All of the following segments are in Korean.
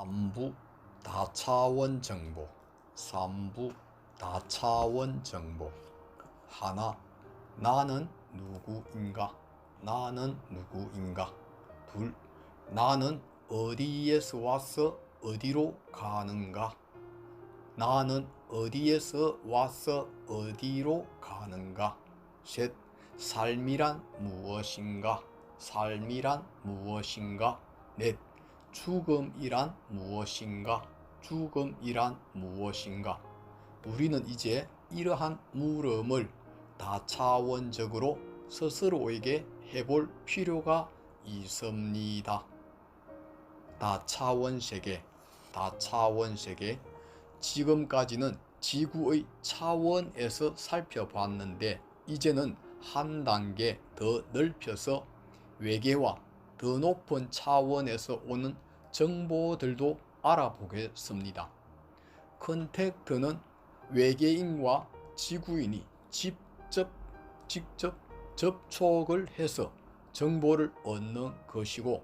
3부 다차원 정보, 3부 다차원 정보. 하나, 나는 누구인가? 나는 누구인가? 둘, 나는 어디에서 와서 어디로 가는가? 나는 어디에서 와서 어디로 가는가? 셋, 삶이란 무엇인가? 삶이란 무엇인가? 넷, 죽음이란 무엇인가? 죽음이란 무엇인가? 우리는 이제 이러한 물음을 다차원적으로 스스로에게 해볼 필요가 있습니다. 다차원세계, 다차원세계. 지금까지는 지구의 차원에서 살펴봤는데 이제는 한 단계 더 넓혀서 외계와 더 높은 차원에서 오는 정보들도 알아보겠습니다. 컨택트는 외계인과 지구인이 직접 접촉을 해서 정보를 얻는 것이고,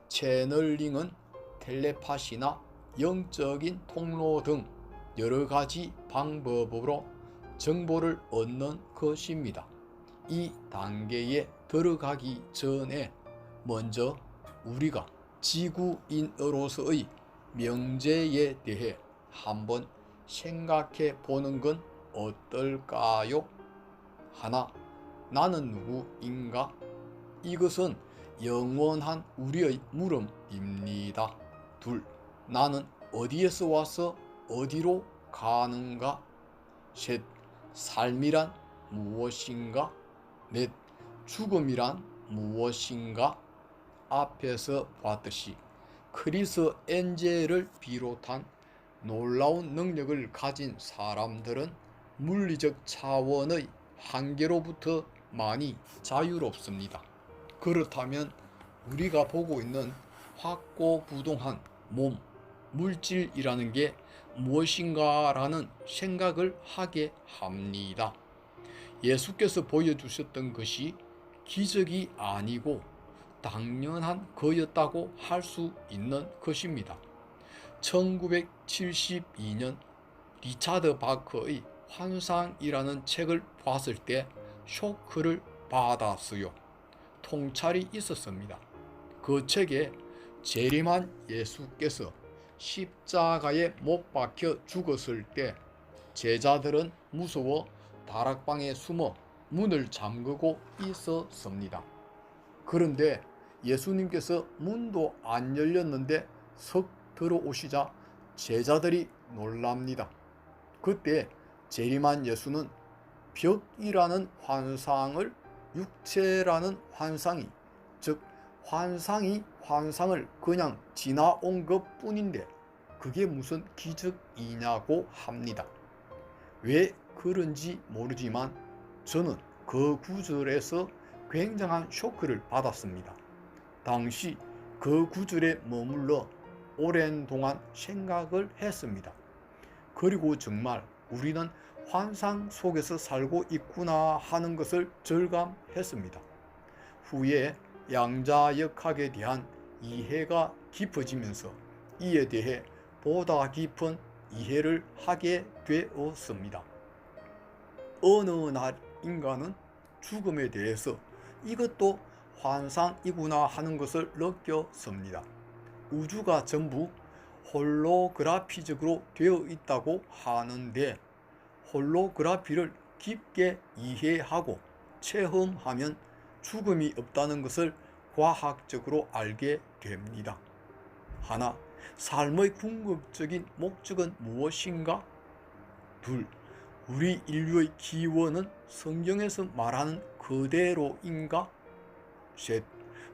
채널링은 텔레파시나 영적인 통로 등 여러가지 방법으로 정보를 얻는 것입니다. 이 단계에 들어가기 전에 먼저 우리가 지구인으로서의 명제에 대해 한번 생각해 보는 건 어떨까요? 하나, 나는 누구인가? 이것은 영원한 우리의 물음입니다. 둘, 나는 어디에서 와서 어디로 가는가? 셋, 삶이란 무엇인가? 넷, 죽음이란 무엇인가? 앞에서 봤듯이 크리스 엔젤을 비롯한 놀라운 능력을 가진 사람들은 물리적 차원의 한계로부터 많이 자유롭습니다. 그렇다면 우리가 보고 있는 확고부동한 몸, 물질이라는 게 무엇인가라는 생각을 하게 합니다. 예수께서 보여주셨던 것이 기적이 아니고 당연한 거였다고 할 수 있는 것입니다. 1972년 리차드 바크의 환상이라는 책을 봤을 때 쇼크를 받았어요. 통찰이 있었습니다. 그 책에 재림한 예수께서 십자가에 못 박혀 죽었을 때 제자들은 무서워 다락방에 숨어 문을 잠그고 있었습니다. 그런데 예수님께서 문도 안 열렸는데 석 들어오시자 제자들이 놀랍니다. 그때 재림한 예수는 벽이라는 환상을 육체라는 환상이, 즉 환상이 환상을 그냥 지나온 것 뿐인데 그게 무슨 기적이냐고 합니다. 왜 그런지 모르지만 저는 그 구절에서 굉장한 쇼크를 받았습니다. 당시 그 구절에 머물러 오랜 동안 생각을 했습니다. 그리고 정말 우리는 환상 속에서 살고 있구나 하는 것을 절감했습니다. 후에 양자역학에 대한 이해가 깊어지면서 이에 대해 보다 깊은 이해를 하게 되었습니다. 어느 날 인간은 죽음에 대해서 이것도 환상이구나 하는 것을 느꼈습니다. 우주가 전부 홀로그라피적으로 되어 있다고 하는데 홀로그라피를 깊게 이해하고 체험하면 죽음이 없다는 것을 과학적으로 알게 됩니다. 하나, 삶의 궁극적인 목적은 무엇인가? 둘, 우리 인류의 기원은 성경에서 말하는 그대로인가? 셋,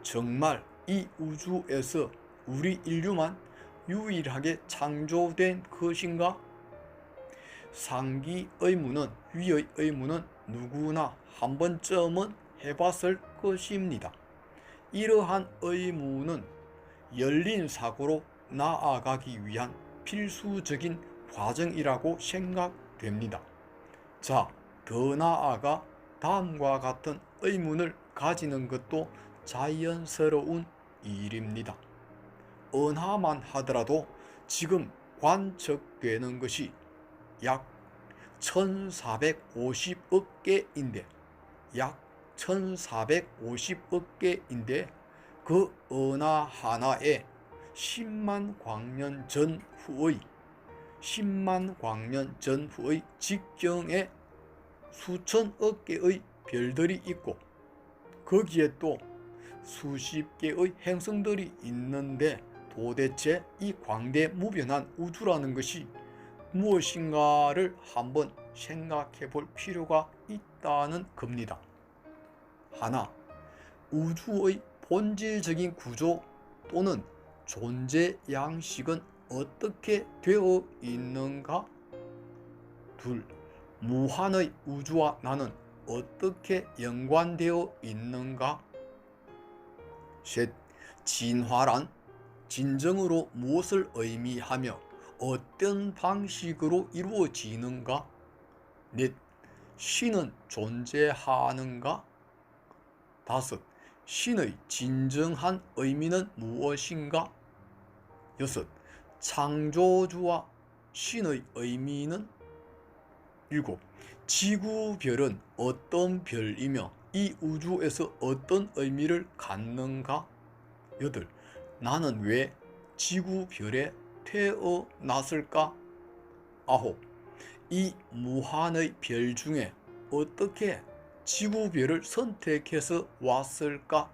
정말 이 우주에서 우리 인류만 유일하게 창조된 것인가? 상기 의문은, 위의 의문은 누구나 한 번쯤은 해봤을 것입니다. 이러한 의문은 열린 사고로 나아가기 위한 필수적인 과정이라고 생각됩니다. 자, 더 나아가 다음과 같은 의문을 가지는 것도 자연스러운 일입니다. 은하만 하더라도 지금 관측되는 것이 약 1450억 개인데 약 1450억 개인데 그 어느 하나에 10만 광년 전후의 직경에 수천억 개의 별들이 있고 거기에 또 수십 개의 행성들이 있는데 도대체 이 광대무변한 우주라는 것이 무엇인가를 한번 생각해 볼 필요가 있다는 겁니다. 하나, 우주의 본질적인 구조 또는 존재 양식은 어떻게 되어 있는가? 둘, 무한의 우주와 나는 어떻게 연관되어 있는가? 셋, 진화란 진정으로 무엇을 의미하며 어떤 방식으로 이루어지는가? 넷, 신은 존재하는가? 다섯, 신의 진정한 의미는 무엇인가? 여섯, 창조주와 신의 의미는? 일곱, 지구별은 어떤 별이며 이 우주에서 어떤 의미를 갖는가? 여덟, 나는 왜 지구별에 태어났을까? 아홉, 이 무한의 별 중에 어떻게 지구별을 선택해서 왔을까?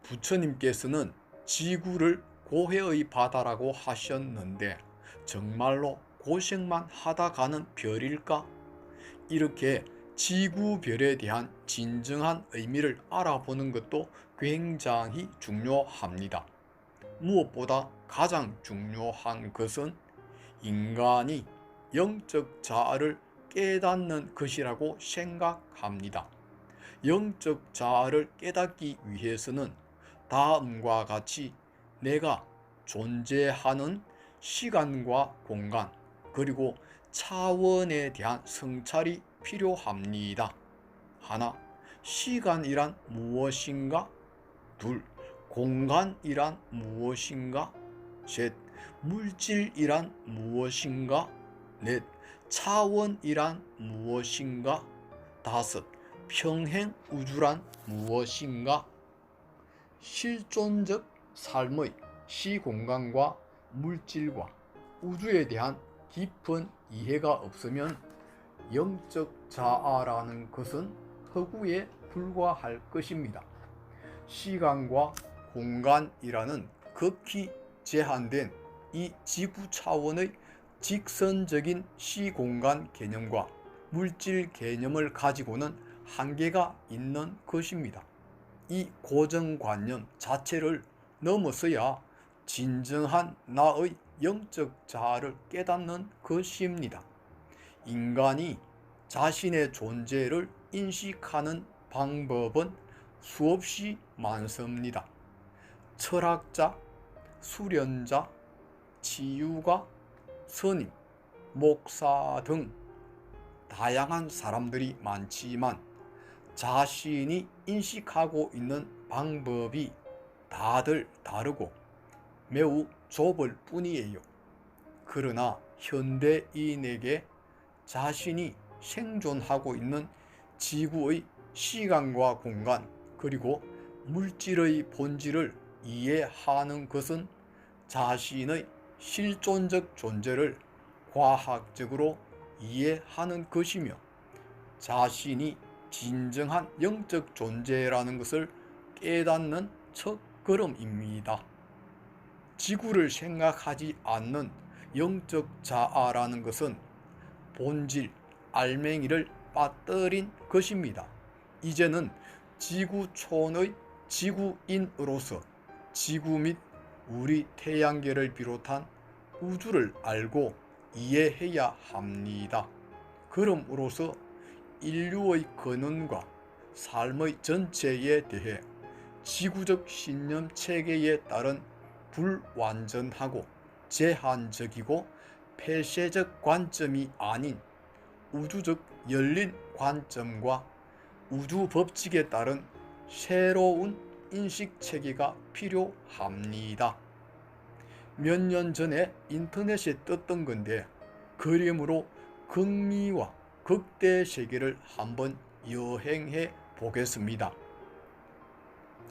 부처님께서는 지구를 고해의 바다라고 하셨는데 정말로 고생만 하다 가는 별일까? 이렇게 지구별에 대한 진정한 의미를 알아보는 것도 굉장히 중요합니다. 무엇보다 가장 중요한 것은 인간이 영적 자아를 깨닫는 것이라고 생각합니다. 영적 자아를 깨닫기 위해서는 다음과 같이 내가 존재하는 시간과 공간 그리고 차원에 대한 성찰이 필요합니다. 하나, 시간이란 무엇인가? 둘, 공간이란 무엇인가? 셋, 물질이란 무엇인가? 넷, 차원이란 무엇인가? 다섯, 평행우주란 무엇인가? 실존적 삶의 시공간과 물질과 우주에 대한 깊은 이해가 없으면 영적 자아라는 것은 허구에 불과할 것입니다. 시간과 공간이라는 극히 제한된 이 지구 차원의 직선적인 시공간 개념과 물질 개념을 가지고는 한계가 있는 것입니다. 이 고정관념 자체를 넘어서야 진정한 나의 영적 자아를 깨닫는 것입니다. 인간이 자신의 존재를 인식하는 방법은 수없이 많습니다. 철학자, 수련자, 치유가, 스님, 목사 등 다양한 사람들이 많지만 자신이 인식하고 있는 방법이 다들 다르고 매우 좁을 뿐이에요. 그러나 현대인에게 자신이 생존하고 있는 지구의 시간과 공간 그리고 물질의 본질을 이해하는 것은 자신의 실존적 존재를 과학적으로 이해하는 것이며 자신이 진정한 영적 존재라는 것을 깨닫는 첫걸음입니다. 지구를 생각하지 않는 영적 자아라는 것은 본질, 알맹이를 빠뜨린 것입니다. 이제는 지구촌의 지구인으로서 지구 및 우리 태양계를 비롯한 우주를 알고 이해해야 합니다. 그럼으로써 인류의 근원과 삶의 전체에 대해 지구적 신념 체계에 따른 불완전하고 제한적이고 폐쇄적 관점이 아닌 우주적 열린 관점과 우주 법칙에 따른 새로운 인식 체계가 필요합니다. 몇 년 전에 인터넷에 떴던 건데 그림으로 극미와 극대 세계를 한번 여행해 보겠습니다.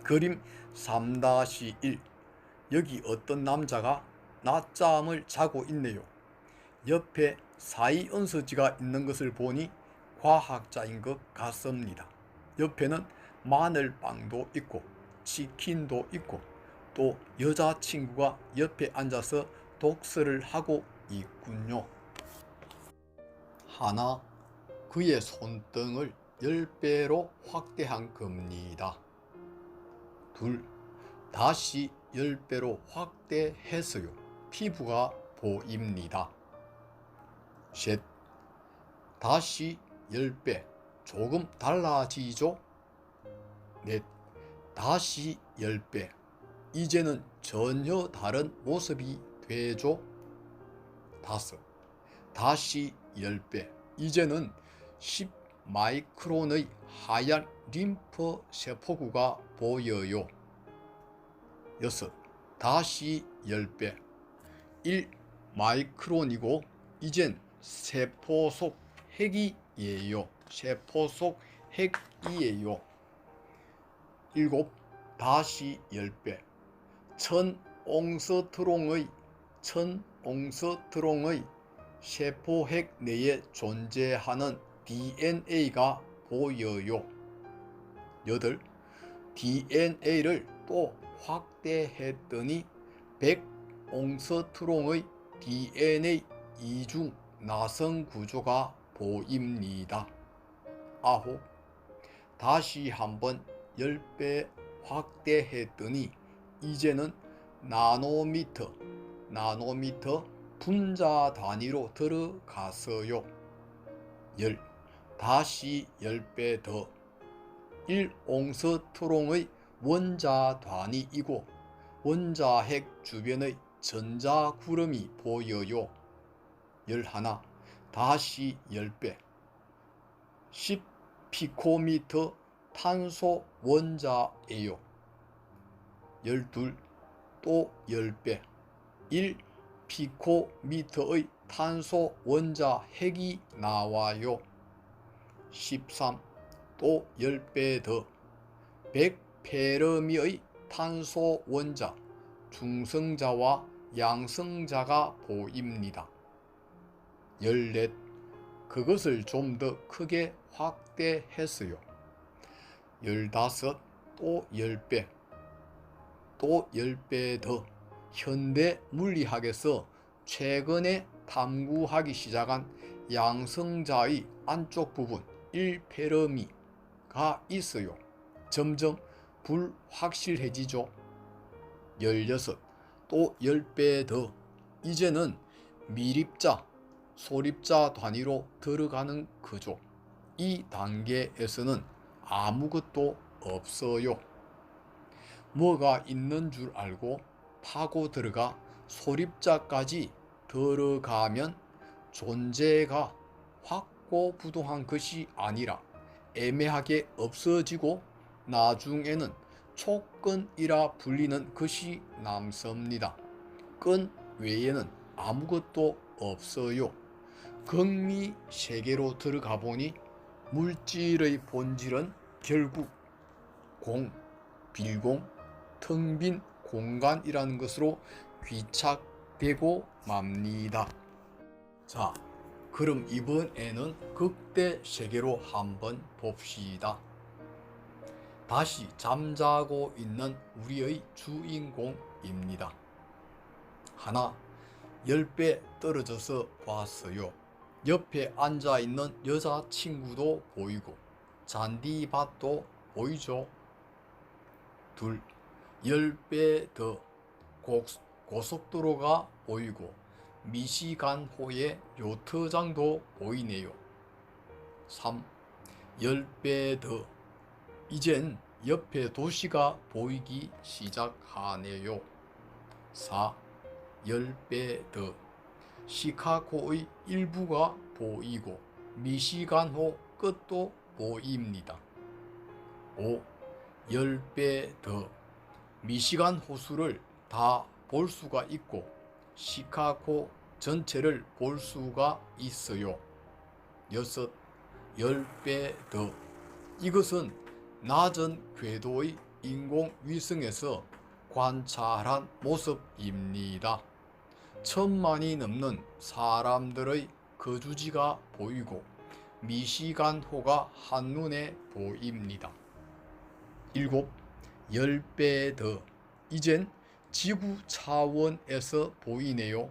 그림 3-1. 여기 어떤 남자가 낮잠을 자고 있네요. 옆에 사이언스지가 있는 것을 보니 과학자인 것 같습니다. 옆에는 마늘빵도 있고 치킨도 있고 또 여자친구가 옆에 앉아서 독서를 하고 있군요. 하나, 그의 손등을 10배로 확대한 겁니다. 둘, 다시 10배로 확대했어요. 피부가 보입니다. 셋, 다시 10배, 조금 달라지죠? 넷, 다시 10배, 이제는 전혀 다른 모습이 되죠? 다섯, 다시 10배, 이제는 10 마이크론의 하얀 림프 세포구가 보여요. 여섯, 다시 10배, 1 마이크론이고 이젠 세포 속 핵이에요. 세포 속 핵이에요. 일곱, 다시 10배, 1000옹스트롱의 세포핵 내에 존재하는 DNA가 보여요. 여덟, DNA를 또 확대했더니 100옹스트롱의 DNA 이중 나성 구조가 보입니다. 아홉, 다시 한번 10배 확대했더니 이제는 나노미터 분자 단위로 들어갔어요. 열, 다시 10배 더, 1옹스트롱의 원자 단위이고 원자핵 주변의 전자구름이 보여요. 11, 다시 10배, 10 피코미터 탄소 원자예요. 12, 또 10배, 1 피코미터의 탄소 원자 핵이 나와요. 13, 또 10배 더, 100 페르미의 탄소 원자 중성자와 양성자가 보입니다. 14, 그것을 좀 더 크게 확대했어요. 15, 또 10배, 또 10배 더, 현대 물리학에서 최근에 탐구하기 시작한 양성자의 안쪽 부분 1페르미가 있어요. 점점 불확실해지죠. 16, 또 10배 더, 이제는 미립자, 소립자 단위로 들어가는 거죠. 이 단계에서는 아무것도 없어요. 뭐가 있는 줄 알고 파고 들어가 소립자까지 들어가면 존재가 확고부동한 것이 아니라 애매하게 없어지고 나중에는 촉근이라 불리는 것이 남습니다. 끈 외에는 아무것도 없어요. 극미 세계로 들어가 보니 물질의 본질은 결국 공, 빌공, 텅 빈 공간이라는 것으로 귀착되고 맙니다. 자, 그럼 이번에는 극대 세계로 한번 봅시다. 다시 잠자고 있는 우리의 주인공입니다. 하나, 10배 떨어져서 봤어요. 옆에 앉아있는 여자친구도 보이고 잔디밭도 보이죠. 둘, 10배 더, 고속도로가 보이고 미시간호의 요트장도 보이네요. 3, 10배 더, 이젠 옆에 도시가 보이기 시작하네요. 4, 10배 더, 시카고의 일부가 보이고 미시간호 끝도 보입니다. 5, 10배 더, 미시간 호수를 다 볼 수가 있고 시카고 전체를 볼 수가 있어요. 6. 10배 더. 이것은 낮은 궤도의 인공위성에서 관찰한 모습입니다. 1000만이 넘는 사람들의 거주지가 보이고 미시간호가 한눈에 보입니다. 7. 10배 더. 이젠 지구 차원에서 보이네요.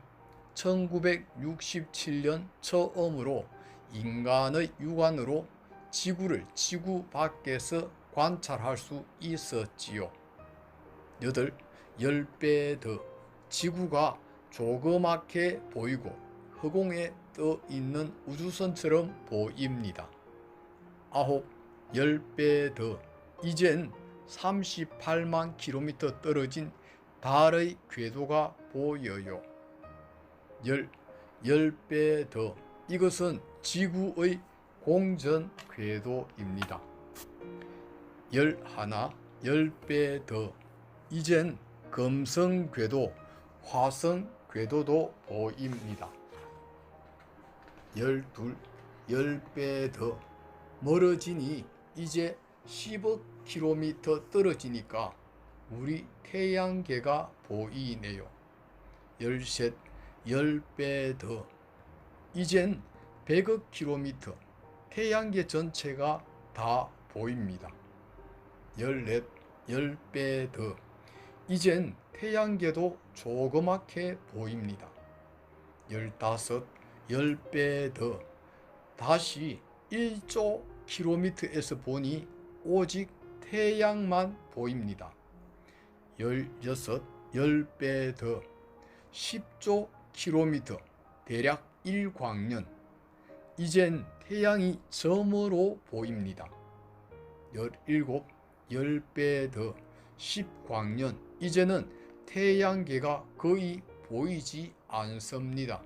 1967년 처음으로 인간의 육안으로 지구를 지구 밖에서 관찰할 수 있었지요. 8. 10배 더. 지구가 조그맣게 보이고 허공에 떠 있는 우주선처럼 보입니다. 9. 10배 더. 이젠 38만 킬로미터 떨어진 달의 궤도가 보여요. 10배 더. 이것은 지구의 공전 궤도입니다. 11. 10배 더. 이젠 금성 궤도, 화성 궤도도 보입니다. 12. 10배 더. 멀어지니 이제 10억 킬로미터 떨어지니까 우리 태양계가 보이네요. 13. 10배 더. 이젠 100억 킬로미터, 태양계 전체가 다 보입니다. 14. 10배 더. 이젠 태양계도 조그맣게 보입니다. 15. 10배 더. 다시 1조 킬로미터에서 보니 오직 태양만 보입니다. 16. 10배 더. 10조 킬로미터, 대략 1광년. 이젠 태양이 점으로 보입니다. 17. 10배 더. 10광년. 이제는 태양계가 거의 보이지 않습니다.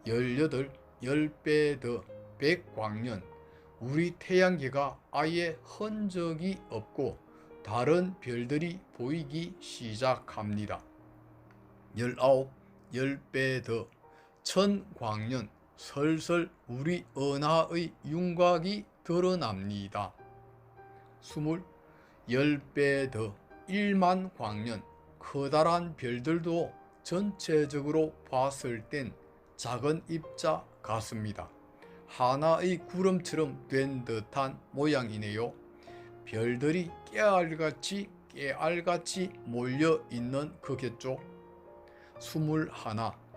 18. 10배 더. 100광년. 우리 태양계가 아예 흔적이 없고 다른 별들이 보이기 시작합니다. 19. 10배 더. 1000광년. 슬슬 우리 은하의 윤곽이 드러납니다. 20. 10배 더. 1만 광년. 커다란 별들도 전체적으로 봤을 땐 작은 입자 같습니다. 하나의 구름처럼 된 듯한 모양이네요. 별들이 깨알같이 몰려있는 거겠죠. 21.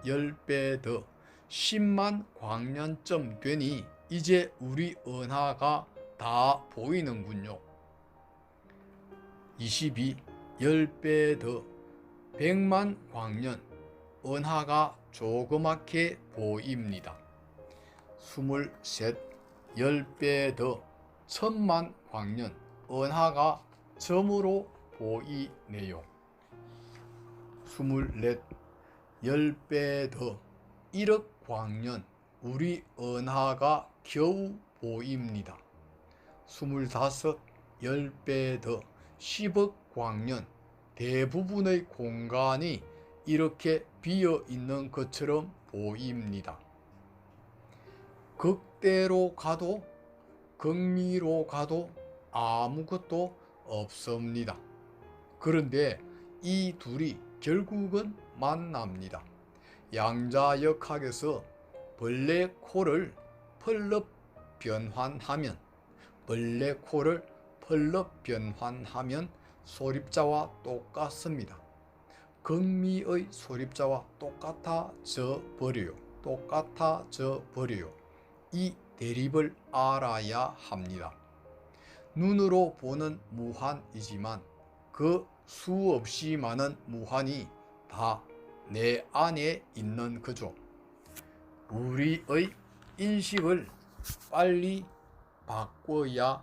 10배 더. 10만 광년쯤 되니 이제 우리 은하가 다 보이는군요. 22. 10배 더. 100만 광년. 은하가 조그맣게 보입니다. 23. 10배 더. 1000만 광년. 은하가 점으로 보이네요. 24. 10배 더. 1억 광년. 우리 은하가 겨우 보입니다. 25. 10배 더. 10억 광년. 대부분의 공간이 이렇게 비어 있는 것처럼 보입니다. 극대로 가도 극미로 가도 아무것도 없습니다. 그런데 이 둘이 결국은 만납니다. 양자역학에서 블랙홀을 펄럭 변환하면 소립자와 똑같습니다. 극미의 소립자와 똑같아져 버려요. 이 대립을 알아야 합니다. 눈으로 보는 무한이지만 그 수없이 많은 무한이 다 내 안에 있는 거죠. 우리의 인식을 빨리 바꿔야겠지요.